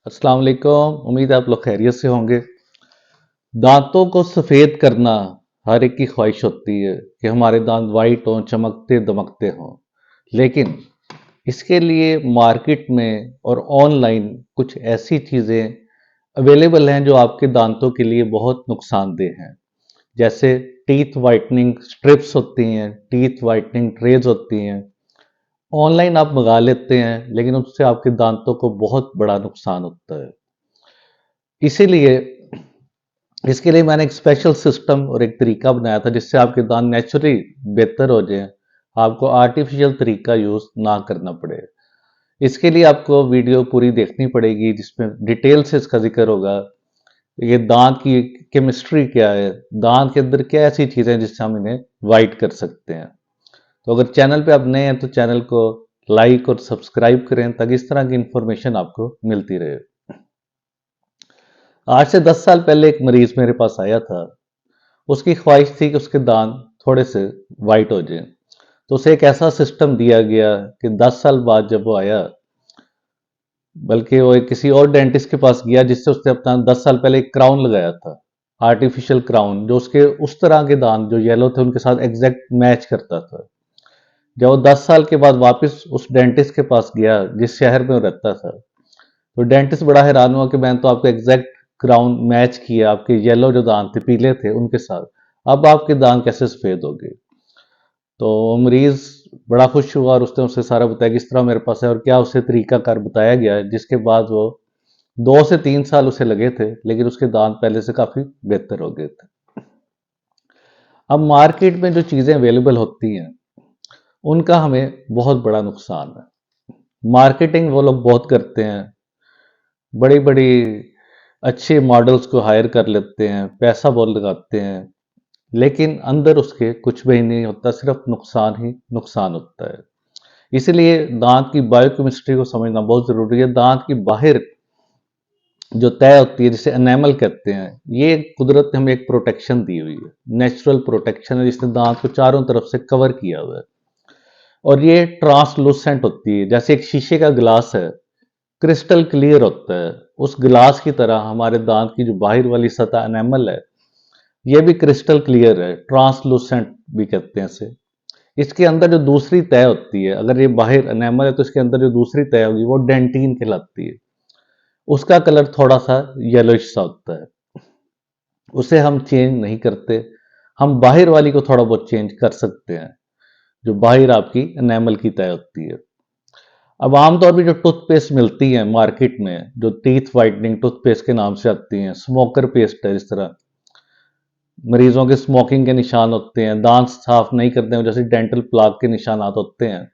अस्सलाम वालेकुम। उम्मीद है आप लोग खैरियत से होंगे। दांतों को सफ़ेद करना हर एक की ख्वाहिश होती है कि हमारे दांत वाइट हों, चमकते दमकते हों। लेकिन इसके लिए मार्केट में और ऑनलाइन कुछ ऐसी चीज़ें अवेलेबल हैं जो आपके दांतों के लिए बहुत नुकसानदेह हैं। जैसे टीथ वाइटनिंग स्ट्रिप्स होती हैं, टीथ वाइटनिंग ट्रेज होती हैं। ऑनलाइन आप मंगा लेते हैं लेकिन उससे आपके दांतों को बहुत बड़ा नुकसान होता है। इसीलिए इसके लिए मैंने एक स्पेशल सिस्टम और एक तरीका बनाया था जिससे आपके दांत नेचुरली बेहतर हो जाएं, आपको आर्टिफिशियल तरीका यूज़ ना करना पड़े। इसके लिए आपको वीडियो पूरी देखनी पड़ेगी जिसमें डिटेल से इसका जिक्र होगा। ये दांत की केमिस्ट्री क्या है, दांत के अंदर क्या ऐसी चीज़ें हैं जिससे हम इन्हें वाइट कर सकते हैं। तो अगर चैनल पे आप नए हैं तो चैनल को लाइक और सब्सक्राइब करें ताकि इस तरह की इंफॉर्मेशन आपको मिलती रहे। आज से 10 साल पहले एक मरीज मेरे पास आया था। उसकी ख्वाहिश थी कि उसके दांत थोड़े से वाइट हो जाएं। तो उसे एक ऐसा सिस्टम दिया गया कि 10 साल बाद जब वो आया, बल्कि वो किसी और डेंटिस्ट के पास गया जिससे उसने अपना 10 साल पहले एक क्राउन लगाया था, आर्टिफिशियल क्राउन, जो उसके उस तरह के दांत जो येलो थे उनके साथ एग्जैक्ट मैच करता था। जब वो 10 साल के बाद वापस उस डेंटिस्ट के पास गया जिस शहर में वो रहता था, तो डेंटिस्ट बड़ा हैरान हुआ कि मैंने तो आपको एग्जैक्ट क्राउन मैच किया, आपके येलो जो दांत थे पीले थे उनके साथ, अब आपके दांत कैसे सफेद हो गए। तो मरीज बड़ा खुश हुआ और उसने उसे सारा बताया कि इस तरह मेरे पास है और क्या उसे तरीकाकार बताया गया है, जिसके बाद वो 2 से 3 साल उसे लगे थे लेकिन उसके दांत पहले से काफी बेहतर हो गए थे। अब मार्केट में जो चीजें अवेलेबल होती हैं उनका हमें बहुत बड़ा नुकसान है। मार्केटिंग वो लोग बहुत करते हैं, बड़ी बड़ी अच्छे मॉडल्स को हायर कर लेते हैं, पैसा बहुत लगाते हैं, लेकिन अंदर उसके कुछ भी नहीं होता, सिर्फ नुकसान ही नुकसान होता है। इसलिए दांत की बायोकेमिस्ट्री को समझना बहुत जरूरी है। दांत की बाहर जो तय होती है जिसे एनेमल कहते हैं, ये कुदरत ने हमें एक प्रोटेक्शन दी हुई है, नेचुरल प्रोटेक्शन है जिसने दांत को चारों तरफ से कवर किया हुआ है। और ये ट्रांसलूसेंट होती है, जैसे एक शीशे का ग्लास है, क्रिस्टल क्लियर होता है। उस ग्लास की तरह हमारे दांत की जो बाहर वाली सतह एनेमल है, ये भी क्रिस्टल क्लियर है, ट्रांसलूसेंट भी कहते हैं इसे। इसके अंदर जो दूसरी तय होती है, अगर ये बाहर एनेमल है तो इसके अंदर जो दूसरी तय होगी वो डेंटीन कहलाती है। उसका कलर थोड़ा सा येलोइश सा होता है, उसे हम चेंज नहीं करते। हम बाहर वाली को थोड़ा बहुत चेंज कर सकते हैं, जो बाहर आपकी एनेमल की तय होती है। अब आमतौर पर जो टूथपेस्ट मिलती है मार्केट में, जो टीथ वाइटनिंग टूथपेस्ट के नाम से आती हैं, स्मोकर पेस्ट है, इस तरह मरीजों के स्मोकिंग के निशान होते हैं, दांत साफ नहीं करते हैं जैसे डेंटल प्लाक के निशानात होते हैं,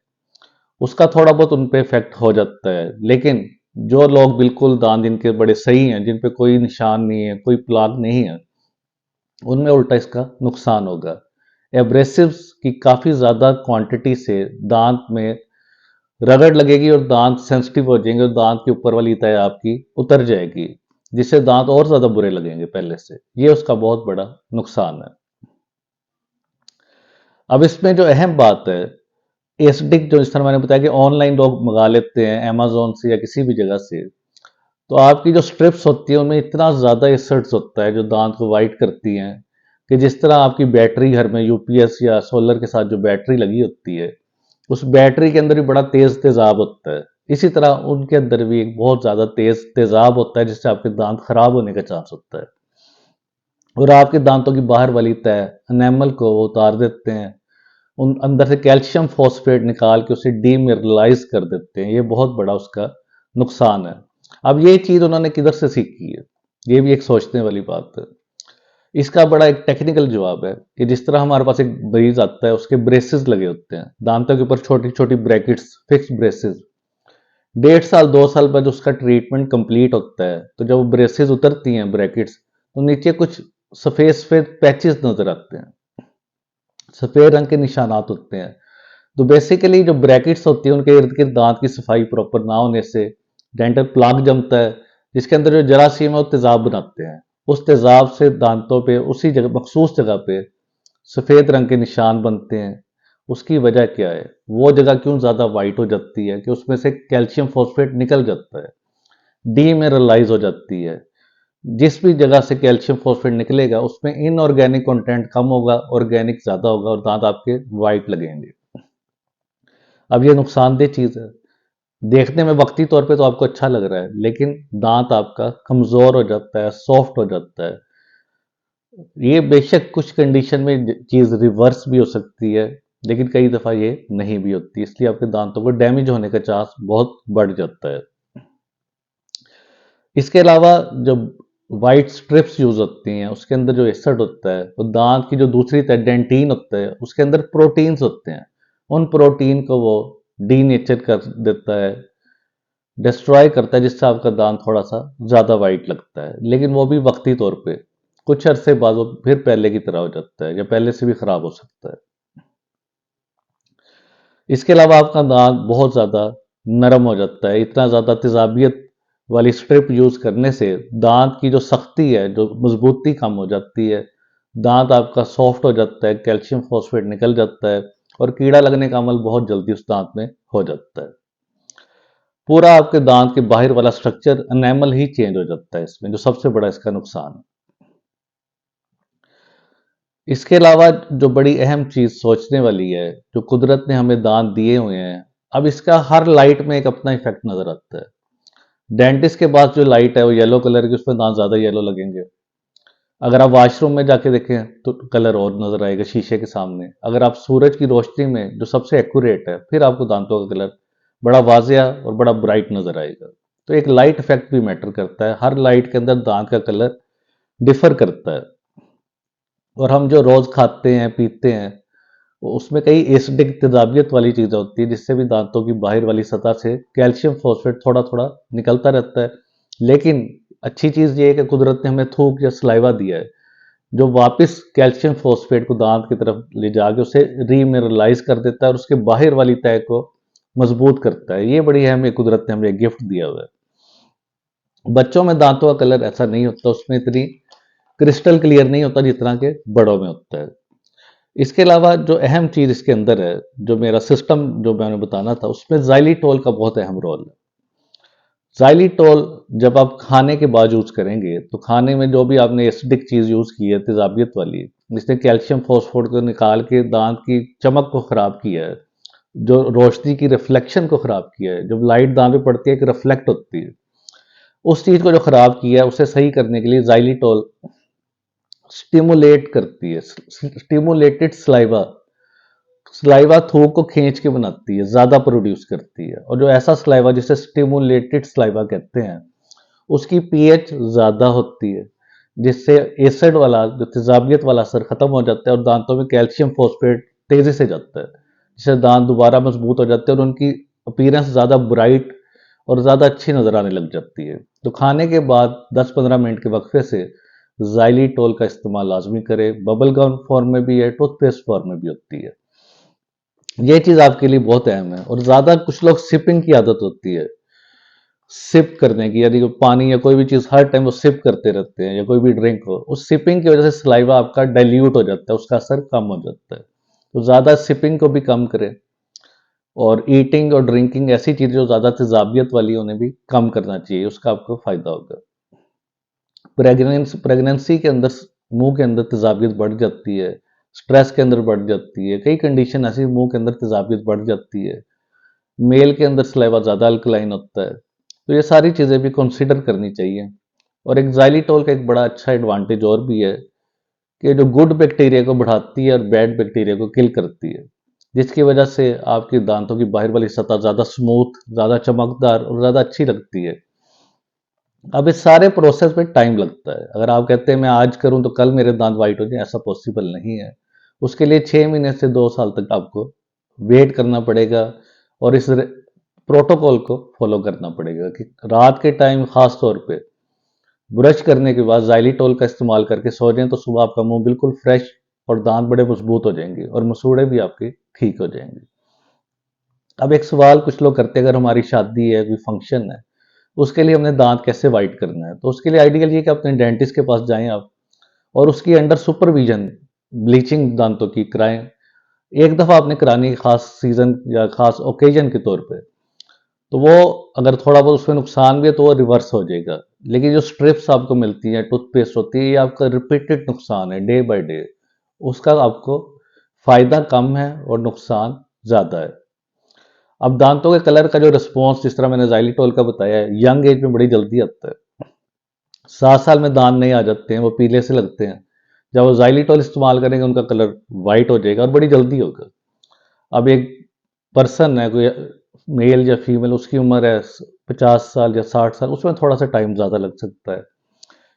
उसका थोड़ा बहुत उन पे इफेक्ट हो जाता है। लेकिन जो लोग बिल्कुल दांत जिनके बड़े सही हैं, जिन पे कोई निशान नहीं है, कोई प्लाक नहीं है, उनमें उल्टा इसका नुकसान होगा। एब्रेसिव्स की काफ़ी ज़्यादा क्वांटिटी से दांत में रगड़ लगेगी और दांत सेंसिटिव हो जाएंगे और दांत के ऊपर वाली तय आपकी उतर जाएगी, जिससे दांत और ज़्यादा बुरे लगेंगे पहले से। ये उसका बहुत बड़ा नुकसान है। अब इसमें जो अहम बात है, एसिडिक, जो इस तरह मैंने बताया कि ऑनलाइन लोग मंगा लेते हैं अमेजोन से या किसी भी जगह से, तो आपकी जो स्ट्रिप्स होती है उनमें इतना ज़्यादा एसिड्स होता है जो दांत को वाइट करती हैं, कि जिस तरह आपकी बैटरी घर में यूपीएस या सोलर के साथ जो बैटरी लगी होती है, उस बैटरी के अंदर भी बड़ा तेज तेजाब होता है, इसी तरह उनके अंदर भी एक बहुत ज़्यादा तेज तेजाब होता है जिससे आपके दांत खराब होने का चांस होता है। और आपके दांतों की बाहर वाली तय एनेमल को वो उतार देते हैं, उन अंदर से कैल्शियम फॉस्फेट निकाल के उसे डीमिनरलाइज कर देते हैं। ये बहुत बड़ा उसका नुकसान है। अब ये चीज़ उन्होंने किधर से सीखी है, ये भी एक सोचने वाली बात है। इसका बड़ा एक टेक्निकल जवाब है कि जिस तरह हमारे पास एक मरीज आता है, उसके ब्रेसेस लगे होते हैं दांतों के ऊपर, छोटी छोटी ब्रैकेट्स, फिक्स ब्रेसेस। 1.5 साल 2 साल बाद उसका ट्रीटमेंट कंप्लीट होता है, तो जब ब्रेसेस उतरती हैं ब्रैकेट्स, तो नीचे कुछ सफ़ेद सफ़ेद पैचेस नजर आते हैं, सफ़ेद रंग के निशानात होते हैं। तो बेसिकली जो ब्रैकेट्स होती है उनके इर्द गिर्द दांत की सफाई प्रॉपर ना होने से डेंटल प्लाक जमता है, जिसके अंदर जो जरासीम है वो तेजाब बनाते हैं। उस तेजाब से दांतों पे उसी जगह, मखसूस जगह पे सफ़ेद रंग के निशान बनते हैं। उसकी वजह क्या है, वो जगह क्यों ज़्यादा वाइट हो जाती है कि उसमें से कैल्शियम फॉस्फेट निकल जाता है। डीमिनरलाइज हो जाती है। जिस भी जगह से कैल्शियम फॉस्फेट निकलेगा उसमें इनऑर्गेनिक कंटेंट कम होगा, ऑर्गेनिक ज़्यादा होगा और दांत आपके वाइट लगेंगे। अब ये नुकसानदेह चीज़ है। देखने में वक्ती तौर पे तो आपको अच्छा लग रहा है, लेकिन दांत आपका कमज़ोर हो जाता है, सॉफ्ट हो जाता है। ये बेशक कुछ कंडीशन में चीज़ रिवर्स भी हो सकती है, लेकिन कई दफ़ा ये नहीं भी होती, इसलिए आपके दांतों को डैमेज होने का चांस बहुत बढ़ जाता है। इसके अलावा जो वाइट स्ट्रिप्स यूज होती हैं उसके अंदर जो एसिड होता है, वो दांत की जो दूसरी तरफ डेंटिन होता है उसके अंदर प्रोटीन्स होते हैं, उन प्रोटीन को वो डीनेचर कर देता है, डिस्ट्रॉय करता है, जिससे आपका दांत थोड़ा सा ज़्यादा वाइट लगता है, लेकिन वो भी वक्ती तौर पे। कुछ अरसे बाद वो फिर पहले की तरह हो जाता है या पहले से भी खराब हो सकता है। इसके अलावा आपका दांत बहुत ज़्यादा नरम हो जाता है। इतना ज़्यादा तेजाबियत वाली स्ट्रिप यूज़ करने से दांत की जो सख्ती है, जो मजबूती कम हो जाती है, दांत आपका सॉफ्ट हो जाता है, कैल्शियम फॉस्फेट निकल जाता है और कीड़ा लगने का अमल बहुत जल्दी उस दांत में हो जाता है। पूरा आपके दांत के बाहर वाला स्ट्रक्चर एनेमल ही चेंज हो जाता है इसमें, जो सबसे बड़ा इसका नुकसान है। इसके अलावा जो बड़ी अहम चीज़ सोचने वाली है, जो कुदरत ने हमें दांत दिए हुए हैं, अब इसका हर लाइट में एक अपना इफेक्ट नजर आता है। डेंटिस्ट के पास जो लाइट है वो येलो कलर की, उसमें दांत ज़्यादा येलो लगेंगे। अगर आप वाशरूम में जाके देखें तो कलर और नजर आएगा शीशे के सामने। अगर आप सूरज की रोशनी में, जो सबसे एक्यूरेट है, फिर आपको दांतों का कलर बड़ा वाजिया और बड़ा ब्राइट नजर आएगा। तो एक लाइट इफेक्ट भी मैटर करता है, हर लाइट के अंदर दांत का कलर डिफर करता है। और हम जो रोज खाते हैं पीते हैं उसमें कई एसिडिक तेजाबियत वाली चीज़ें होती है, जिससे भी दांतों की बाहर वाली सतह से कैल्शियम फॉस्फेट थोड़ा थोड़ा निकलता रहता है। लेकिन अच्छी चीज़ ये है कि कुदरत ने हमें थूक या सलाइवा दिया है, जो वापस कैल्शियम फॉस्फेट को दांत की तरफ ले जाके उसे रीमिनरलाइज कर देता है और उसके बाहर वाली तय को मजबूत करता है। ये बड़ी अहम कुदरत ने हमें गिफ्ट दिया हुआ है। बच्चों में दांतों का कलर ऐसा नहीं होता, उसमें इतनी क्रिस्टल क्लियर नहीं होता जितना कि बड़ों में होता है। इसके अलावा जो अहम चीज़ इसके अंदर है, जो मेरा सिस्टम जो मैंने बताना था, उसमें ज़ाइलिटोल का बहुत अहम रोल है। ज़ाइलिटोल जब आप खाने के बाद यूज़ करेंगे तो खाने में जो भी आपने एसिडिक चीज़ यूज़ की है, तेजाबियत वाली, जिसने कैल्शियम फॉस्फोरेट को निकाल के दांत की चमक को ख़राब किया है, जो रोशनी की रिफ्लेक्शन को ख़राब किया है, जब लाइट दांत पे पड़ती है एक रिफ्लेक्ट होती है, उस चीज़ को जो ख़राब किया है उसे सही करने के लिए ज़ाइलिटोल स्टिमुलेट करती है, स्टिमुलेटेड सलाइवा, सलाइवा थूक को खींच के बनाती है, ज़्यादा प्रोड्यूस करती है। और जो ऐसा सलाइवा जिसे स्टिमुलेटेड सलाइवा कहते हैं, उसकी पीएच ज़्यादा होती है, जिससे एसिड वाला जो तेजाबियत वाला असर खत्म हो जाता है और दांतों में कैल्शियम फॉस्फेट तेज़ी से जाता है, जिससे दांत दोबारा मजबूत हो जाते हैं और उनकी अपीयरेंस ज़्यादा ब्राइट और ज़्यादा अच्छी नज़र आने लग जाती है। तो खाने के बाद 10-15 मिनट के वक्फे से ज़ाइलिटोल का इस्तेमाल लाजमी करें। बबल गम फॉर्म में भी है, टूथपेस्ट फॉर्म में भी होती है। ये चीज़ आपके लिए बहुत अहम है। और ज़्यादा कुछ लोग सिपिंग की आदत होती है, सिप करने की, यानी कि पानी या कोई भी चीज़ हर टाइम वो सिप करते रहते हैं, या कोई भी ड्रिंक हो, उस सिपिंग की वजह से सलाइवा आपका डाइल्यूट हो जाता है, उसका असर कम हो जाता है। तो ज़्यादा सिपिंग को भी कम करें और ईटिंग और ड्रिंकिंग ऐसी चीज़ें जो ज़्यादा तेजाबियत वाली उन्हें भी कम करना चाहिए, उसका आपको फ़ायदा होगा। प्रेगनेंसी के अंदर मुंह के अंदर तेजाबियत बढ़ जाती है, स्ट्रेस के अंदर बढ़ जाती है, कई कंडीशन ऐसी मुंह के अंदर तेजाबियत बढ़ जाती है, मेल के अंदर सलाइवा ज़्यादा अल्कलाइन होता है। तो ये सारी चीज़ें भी कंसीडर करनी चाहिए। और एक xylitol का एक बड़ा अच्छा एडवांटेज और भी है कि जो गुड बैक्टीरिया को बढ़ाती है और बैड बैक्टीरिया को किल करती है, जिसकी वजह से आपके दांतों की बाहर वाली सतह ज़्यादा स्मूथ, ज़्यादा चमकदार और ज़्यादा अच्छी लगती है। अब इस सारे प्रोसेस में टाइम लगता है। अगर आप कहते हैं मैं आज करूं तो कल मेरे दांत वाइट हो जाए, ऐसा पॉसिबल नहीं है। उसके लिए 6 महीने से 2 साल तक आपको वेट करना पड़ेगा और इस प्रोटोकॉल को फॉलो करना पड़ेगा कि रात के टाइम खास तौर पे ब्रश करने के बाद जाइलिटोल का इस्तेमाल करके सो जाएं, तो सुबह आपका मुंह बिल्कुल फ्रेश और दांत बड़े मजबूत हो जाएंगे और मसूड़े भी आपके ठीक हो जाएंगे। अब एक सवाल कुछ लोग करते हैं, अगर हमारी शादी है, कोई फंक्शन है, उसके लिए हमने दांत कैसे वाइट करना है, तो उसके लिए आइडियल ये कि अपने डेंटिस्ट के पास जाएं आप और उसकी अंडर सुपरविजन ब्लीचिंग दांतों की कराएं। एक दफ़ा आपने करानी है खास सीजन या खास ओकेजन के तौर पे, तो वो अगर थोड़ा बहुत उसमें नुकसान भी है तो वो रिवर्स हो जाएगा। लेकिन जो स्ट्रिप्स आपको मिलती हैं, टूथपेस्ट होती है, ये आपका रिपीटेड नुकसान है, डे बाय डे। उसका आपको फायदा कम है और नुकसान ज़्यादा है। अब दांतों के कलर का जो रिस्पॉन्स, जिस तरह मैंने xylitol का बताया है, यंग एज में बड़ी जल्दी आता है। 7 साल में दांत नहीं आ जाते हैं, वो पीले से लगते हैं। जब वो xylitol इस्तेमाल करेंगे उनका कलर वाइट हो जाएगा और बड़ी जल्दी होगा। अब एक पर्सन है, कोई मेल या फीमेल, उसकी उम्र है 50 साल या 60 साल, उसमें थोड़ा सा टाइम ज़्यादा लग सकता है,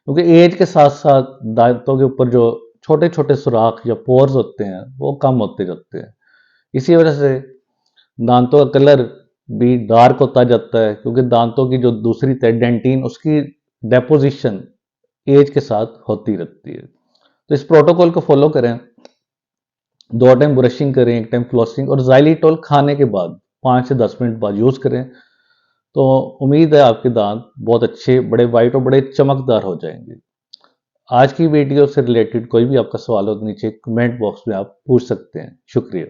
क्योंकि एज के साथ साथ दांतों के ऊपर जो छोटे छोटे सुराख या पोर्स होते हैं वो कम होते जाते हैं। इसी वजह से दांतों का कलर भी डार्क होता जाता है, क्योंकि दांतों की जो दूसरी तय डेंटिन, उसकी डेपोजिशन एज के साथ होती रहती है। तो इस प्रोटोकॉल को फॉलो करें, 2 टाइम ब्रशिंग करें, 1 टाइम फ्लॉसिंग, और xylitol खाने के बाद 5 से 10 मिनट बाद यूज़ करें। तो उम्मीद है आपके दांत बहुत अच्छे, बड़े वाइट और बड़े चमकदार हो जाएंगे। आज की वीडियो से रिलेटेड कोई भी आपका सवाल हो तो नीचे कमेंट बॉक्स में आप पूछ सकते हैं। शुक्रिया।